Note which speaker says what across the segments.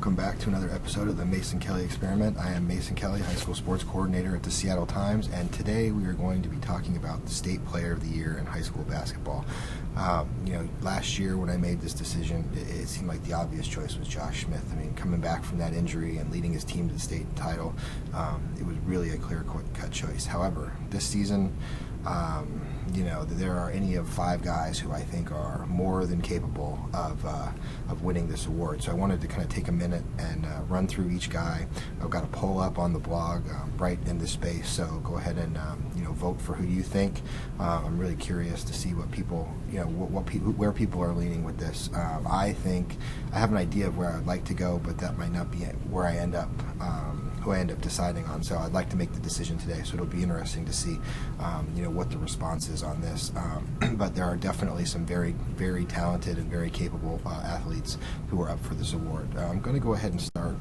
Speaker 1: welcome back to another episode of the MasonKelley Experiment. I am Mason Kelly, high school sports coordinator at the Seattle Times, and today we are going to be talking about the State Player of the Year in high school basketball. Last year when I made this decision, it seemed like the obvious choice was Josh Smith. I mean, coming back from that injury and leading his team to the state title, it was really a clear-cut choice. However, this season, there are any of 5 guys who I think are more than capable of winning this award. So I wanted to kind of take a minute and run through each guy. I've got a poll up on the blog right in this space, so go ahead and vote for who you think. I'm really curious to see what people, where people are leaning with this. I think I have an idea of where I'd like to go, but that might not be where I end up. Who I end up deciding on. So I'd like to make the decision today. So it'll be interesting to see, what the response is on this. But there are definitely some very, very talented and very capable athletes who are up for this award. I'm going to go ahead and start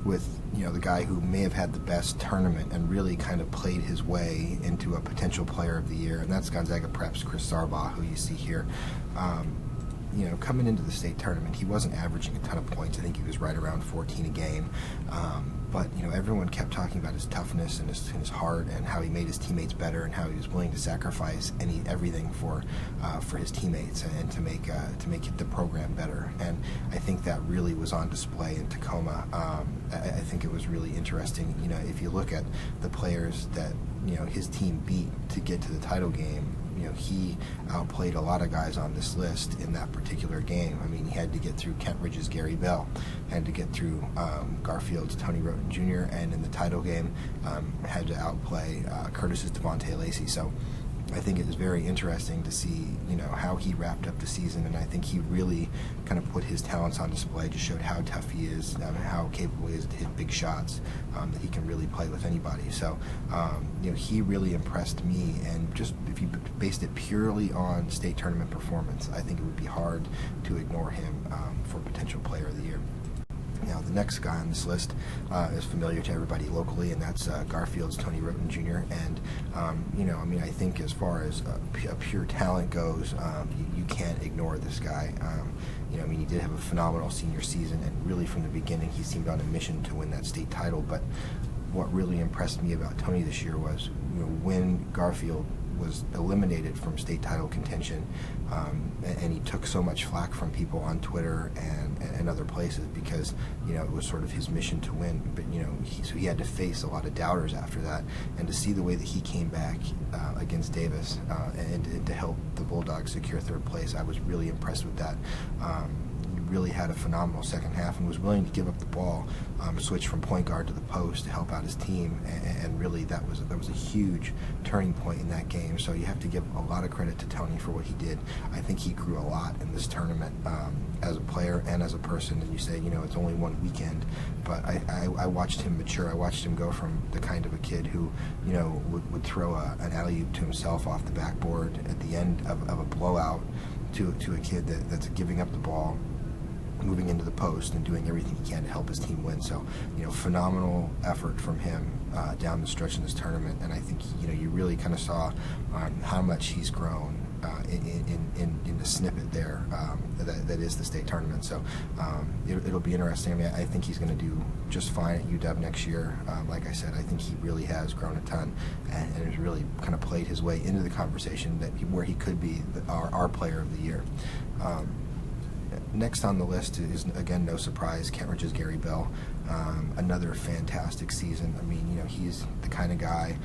Speaker 1: with the guy who may have had the best tournament and really kind of played his way into a potential player of the year, and that's Gonzaga Prep's Chris Sarbaugh, who you see here. Coming into the state tournament, he wasn't averaging a ton of points. I think he was right around 14 a game. But everyone kept talking about his toughness and his heart and how he made his teammates better and how he was willing to sacrifice everything for his teammates and to make the program better. And I think that really was on display in Tacoma. I think it was really interesting. If you look at the players that his team beat to get to the title game, he outplayed a lot of guys on this list in that particular game. I mean, he had to get through Kent Ridge's Gary Bell, had to get through Garfield's Tony Roten Jr., and in the title game had to outplay Curtis's Devontae Lacey. So I think it is very interesting to see, how he wrapped up the season, and I think he really kind of put his talents on display, just showed how tough he is, how capable he is to hit big shots, that he can really play with anybody. So, he really impressed me, and just if you based it purely on state tournament performance, I think it would be hard to ignore him for potential player of the year. Now, the next guy on this list is familiar to everybody locally, and that's Garfield's Tony Roten Jr. And, I think as far as a pure talent goes, you can't ignore this guy. He did have a phenomenal senior season, and really from the beginning he seemed on a mission to win that state title. But what really impressed me about Tony this year was, when Garfield was eliminated from state title contention, and he took so much flack from people on Twitter and other places because it was sort of his mission to win. But so he had to face a lot of doubters after that, and to see the way that he came back against Davis and to help the Bulldogs secure third place, I was really impressed with that. Really had a phenomenal second half and was willing to give up the ball, switch from point guard to the post to help out his team, and really that was a huge turning point in that game. So you have to give a lot of credit to Tony for what he did. I think he grew a lot in this tournament as a player and as a person. And you say, it's only one weekend, but I watched him mature. I watched him go from the kind of a kid who would throw an alley-oop to himself off the backboard at the end of a blowout to a kid that's giving up the ball, moving into the post and doing everything he can to help his team win. So, phenomenal effort from him down the stretch in this tournament, and I think you really kind of saw how much he's grown in the snippet there that is the state tournament. So it'll be interesting. I think he's going to do just fine at UW next year. Like I said, I think he really has grown a ton and has really kind of played his way into the conversation where he could be our player of the year. Next on the list is, again, no surprise, Kent Ridge's Gary Bell. Another fantastic season. I mean, he's the kind of guy,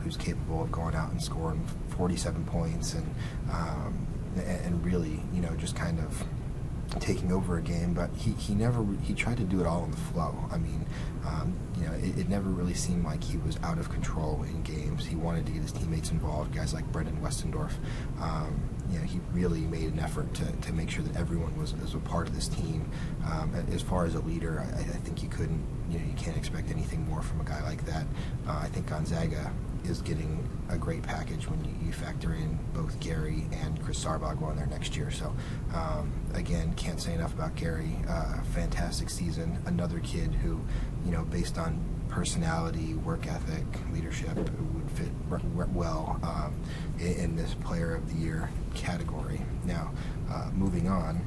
Speaker 1: who's capable of going out and scoring 47 points and really, just kind of taking over a game. But he tried to do it all in the flow. I mean, it never really seemed like he was out of control in games. He wanted to get his teammates involved, guys like Brendan Westendorf. He really made an effort to make sure that everyone was a part of this team. As far as a leader, I think you can't expect anything more from a guy like that. I think Gonzaga is getting a great package when you factor in both Gary and Chris Sarbaugh going there next year. So, again, can't say enough about Gary. Fantastic season. Another kid who, based on personality, work ethic, leadership, would fit well in this Player of the Year category. Now, moving on,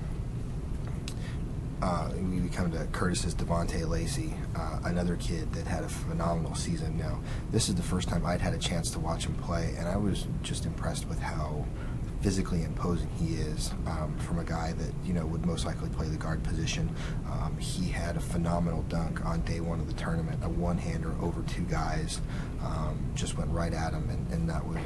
Speaker 1: we come to Curtis's Devontae Lacey, another kid that had a phenomenal season. Now, this is the first time I'd had a chance to watch him play, and I was just impressed with how physically imposing he is from a guy that would most likely play the guard position. He had a phenomenal dunk on day one of the tournament, a one-hander over two guys, just went right at him, and that was,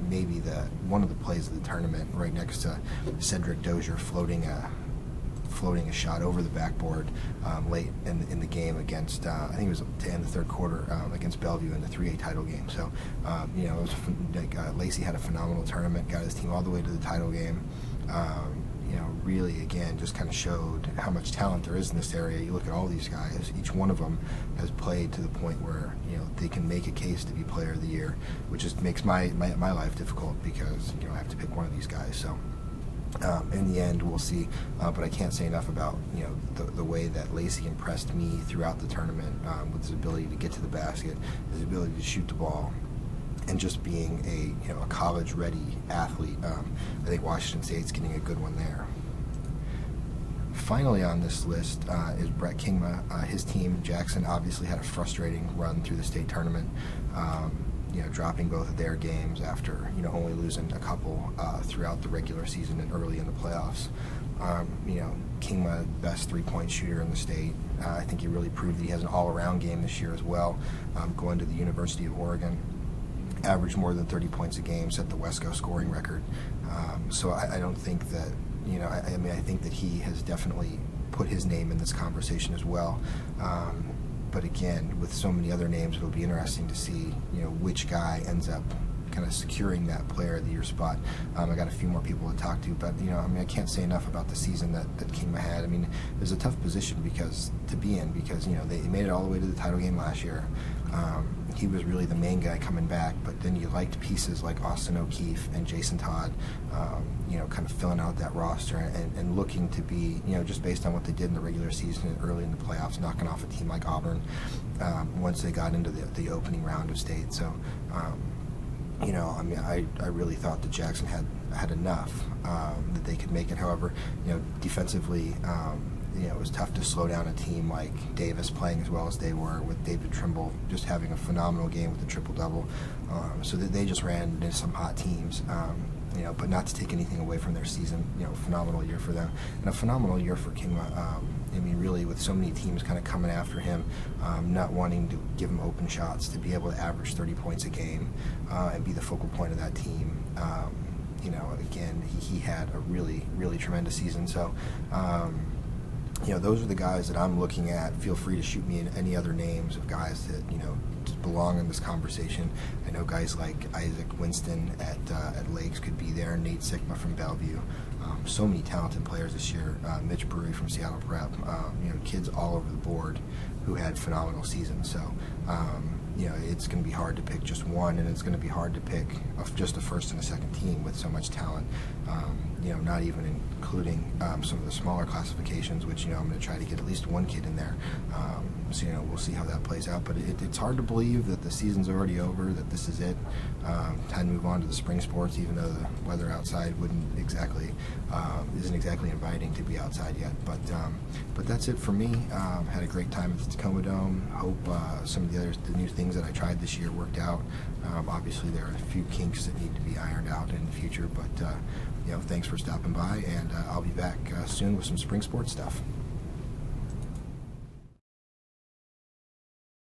Speaker 1: maybe one of the plays of the tournament, right next to Cedric Dozier floating a shot over the backboard late in the game against, I think it was to end the third quarter, against Bellevue in the 3A title game. So, it was Lacey had a phenomenal tournament, got his team all the way to the title game. Really, again, just kind of showed how much talent there is in this area. You look at all these guys, each one of them has played to the point where, they can make a case to be player of the year, which just makes my life difficult because, I have to pick one of these guys. So, in the end, we'll see, but I can't say enough about the way that Lacey impressed me throughout the tournament with his ability to get to the basket, his ability to shoot the ball, and just being a college-ready athlete. I think Washington State's getting a good one there. Finally on this list is Brett Kingma. His team, Jackson, obviously had a frustrating run through the state tournament. Dropping both of their games after only losing a couple throughout the regular season and early in the playoffs. Kingma, best three-point shooter in the state. I think he really proved that he has an all-around game this year as well. Going to the University of Oregon, averaged more than 30 points a game, set the WESCO scoring record. So I don't think that I think that he has definitely put his name in this conversation as well. But again, with so many other names, it'll be interesting to see, which guy ends up kind of securing that player of the year spot. I got a few more people to talk to, but I can't say enough about the season that Kingma had. It was a tough position to be in because they made it all the way to the title game last year. He was really the main guy coming back, but then you liked pieces like Austin O'Keefe and Jason Todd, kind of filling out that roster and looking to be, just based on what they did in the regular season and early in the playoffs, knocking off a team like Auburn once they got into the opening round of state. So, I really thought that Jackson had enough that they could make it. However, defensively, it was tough to slow down a team like Davis playing as well as they were, with David Trimble just having a phenomenal game with the triple-double. So that they just ran into some hot teams. But not to take anything away from their season. Phenomenal year for them, and a phenomenal year for Kingma. Really, with so many teams kind of coming after him, not wanting to give him open shots, to be able to average 30 points a game and be the focal point of that team. Again, he had a really, really tremendous season. So, those are the guys that I'm looking at. Feel free to shoot me in any other names of guys that, belong in this conversation. I know guys like Isaac Winston at Lakes could be there, Nate Sigma from Bellevue. So many talented players this year. Mitch Brewery from Seattle Prep. Kids all over the board who had phenomenal seasons. So, it's going to be hard to pick just one, and it's going to be hard to pick just a first and a second team with so much talent. Not even including some of the smaller classifications, which I'm going to try to get at least one kid in there. So we'll see how that plays out. But it's hard to believe that the season's already over, that this is it. Time to move on to the spring sports, even though the weather outside isn't exactly inviting to be outside yet. But that's it for me. Had a great time at the Tacoma Dome. Hope some of the new things that I tried this year worked out. Obviously, there are a few kinks that need to be ironed out in the future. But thanks for stopping by, and I'll be back soon with some spring sports stuff.